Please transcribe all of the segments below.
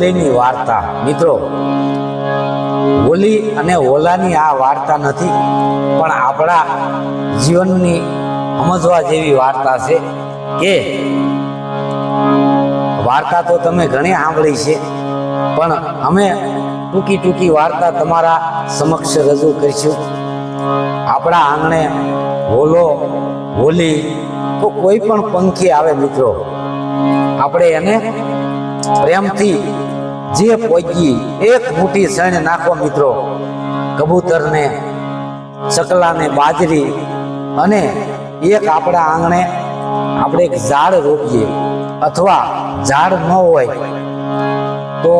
હોલીની વાર્તા. મિત્રો, હોલી અને હોલાની આ વાર્તા નથી, પણ આપણા જીવનની સમજવા જેવી વાર્તા છે. કે વાર્તા તો તમે ઘણી સાંભળી છે, પણ અમે ટૂંકી ટૂંકી વાર્તા તમારા સમક્ષ રજૂ કરીશું. આપણા આંગણે હોલો, હોલી તો કોઈ પણ પંખી આવે મિત્રો, આપણે એને પ્રેમથી જે પહોંચી એક મુઠ્ઠી સણ નાખો મિત્રો, કબૂતરને, ચકલાને બાજરી, અને એક આપણા આંગણે આપણે એક ઝાડ રોપીએ, અથવા ઝાડ ન હોય તો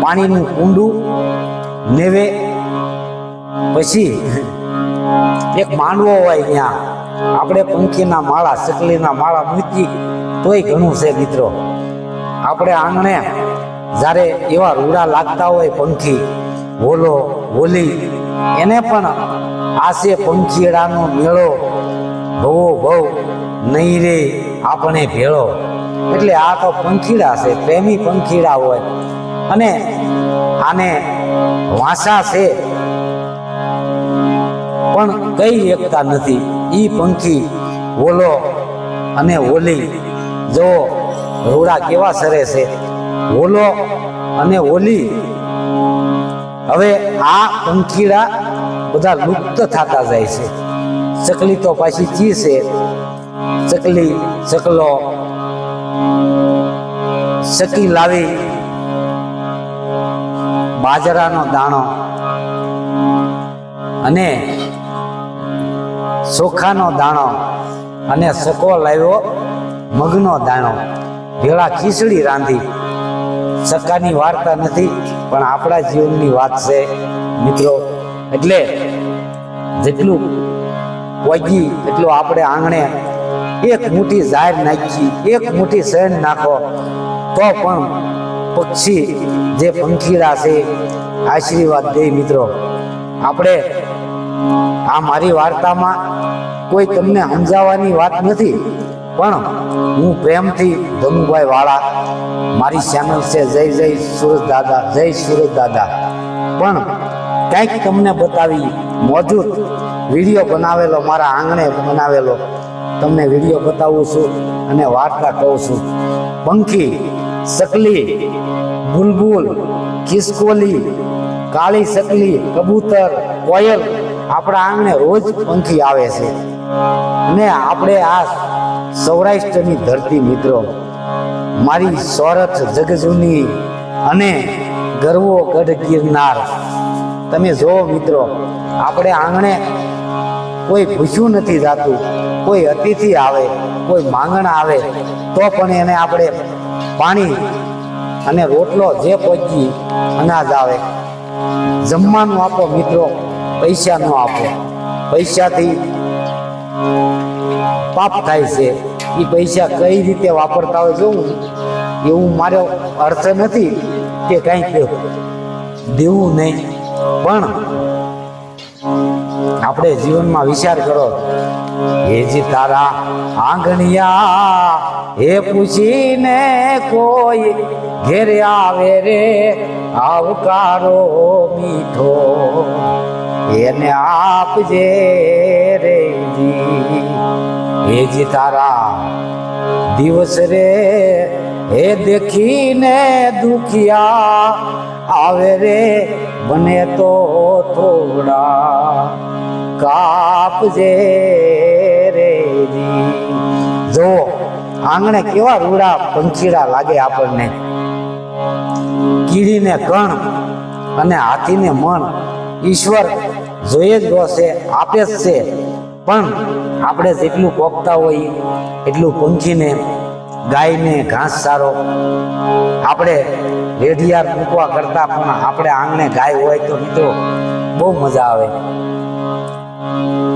પાણીનું કુંડું નેવે, પછી એક માંડવો હોય ત્યાં આપણે પંખીના માળા, ચકલીના માળા મૂકી તોય ઘણું છે મિત્રો. આપણે આંગણે જ્યારે એવા રૂડા લાગતા હોય પંખી, હોલો, હોલી, એને પણ આશે પંખીડાનો મેળો, ભવો ભવ નહીં રે આપણે ભેળો. એટલે આ તો પંખીડા છે, પ્રેમી પંખીડા હોય, અને આને વાંસા છે પણ કઈ એકતા નથી. ઈ પંખી હોલો અને હોલી જો રૂડા કેવા સરે છે. હોલો અને હોલી, હવે આ પંખીડા બધા લુપ્ત થતા જાય છે. ચકલી તો પાછી ચી છે, ચકલી, ચકલો, ચકી લાવી, બાજરાનો દાણો અને ચોખાનો દાણો, અને સકો લાવ્યો મગનો દાણો, ભેળા ખીચડી રાંધી. ચકાની વાર્તા નથી, પણ આપણા જીવનની વાત છે મિત્રો. એટલે જેટલું પહોંચી એટલું આપણે આંગણે એક મુઠ્ઠી ઝાડ નાખી, એક મુઠ્ઠી સણ નાખો તો પણ પક્ષી જે પંખીડા છે આશીર્વાદ દે મિત્રો. આપણે આ મારી વાર્તામાં કોઈ તમને સમજાવવાની વાત નથી, પણ હું પ્રેમથી ધનુભાઈ વાળા, મારી ચેનલ છે જય જય સુરત દાદા, જય સુરત દાદા, પણ કંઈક તમને બતાવી મોજૂદ વિડીયો બનાવેલો, મારા આંગણે બનાવેલો તમને વિડીયો બતાવું છું અને વાર્તા કહું છું. પંખી, ચકલી, બુલબુલ, ખિસકોલી, કાળી ચકલી, કબૂતર, કોયલ, આપણા આંગણે રોજ પંખી આવે છે. અને આપણે આ સૌરાષ્ટ્રની ધરતી મિત્રો, મારી સોરઠ જગજૂની અને ગરવો ગઢ ગિરનાર. તમે જુઓ મિત્રો, આપણે આંગણે કોઈ ભૂખ્યું નથી જાતું. કોઈ અતિથિ આવે, કોઈ માંગણા આવે તો પણ એને આપણે પાણી અને રોટલો જે પહોંચી અનાજ આવે, જમવાનું આપો મિત્રો, પૈસા ન આપો. પૈસાથી પાપ થાય છે. એ પૈસા કઈ રીતે વાપરતા હોય જોવું, એવું મારો અર્થ નથી કે કંઈક દેવું નહીં, પણ આપણે જીવનમાં વિચાર કરો. એ જ તારા આંગણિયા એ પૂછીને કોઈ ઘેરે આવે રે, આવકારો મીઠો એને આપજે રે જી. એ જ તારા દિવસ રે એ દેખીને દુખિયા આવે રે, બને તો થોડા કાપજે રે જી. જો આંગણે કેવા રૂડા પંખીડા લાગે આપણને, કીડીને કણ અને હાથીને મણ. ઈશ્વર જોઈએ જ છે, આપે જ છે, પણ આપણે જેટલું પોખતા હોય એટલું પંખીને, ગાયને ઘાસચારો આપણે રેડિયાર મૂકવા કરતા પણ આપણે આંગણે ગાય હોય તો મિત્રો બહુ મજા આવે.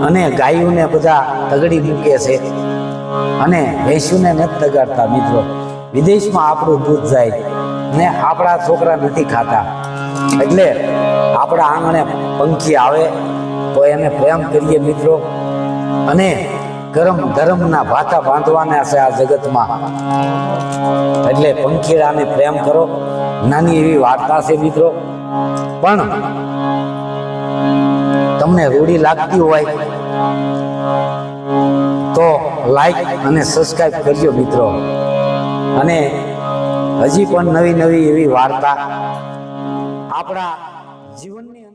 અને ગાયોને બધા તગડી મૂકે છે, અને ભેંસુને નથી તગાડતા મિત્રો. વિદેશમાં આપણું દૂધ જાય ને આપણા છોકરા નથી ખાતા. એટલે આપણા આંગણે પંખી આવે તો એને પ્રેમ કરીએ મિત્રો, અને કરમ ધર્મના ભાથા બાંધવાના છે આ જગતમાં. એટલે પંખીડાને પ્રેમ કરો. નાની એવી વાર્તા છે મિત્રો, પણ તમને રૂઢી લાગતી હોય તો લાઈક અને સબસ્ક્રાઇબ કરજો મિત્રો. અને હજી પણ નવી નવી એવી વાર્તા આપણા જીવનની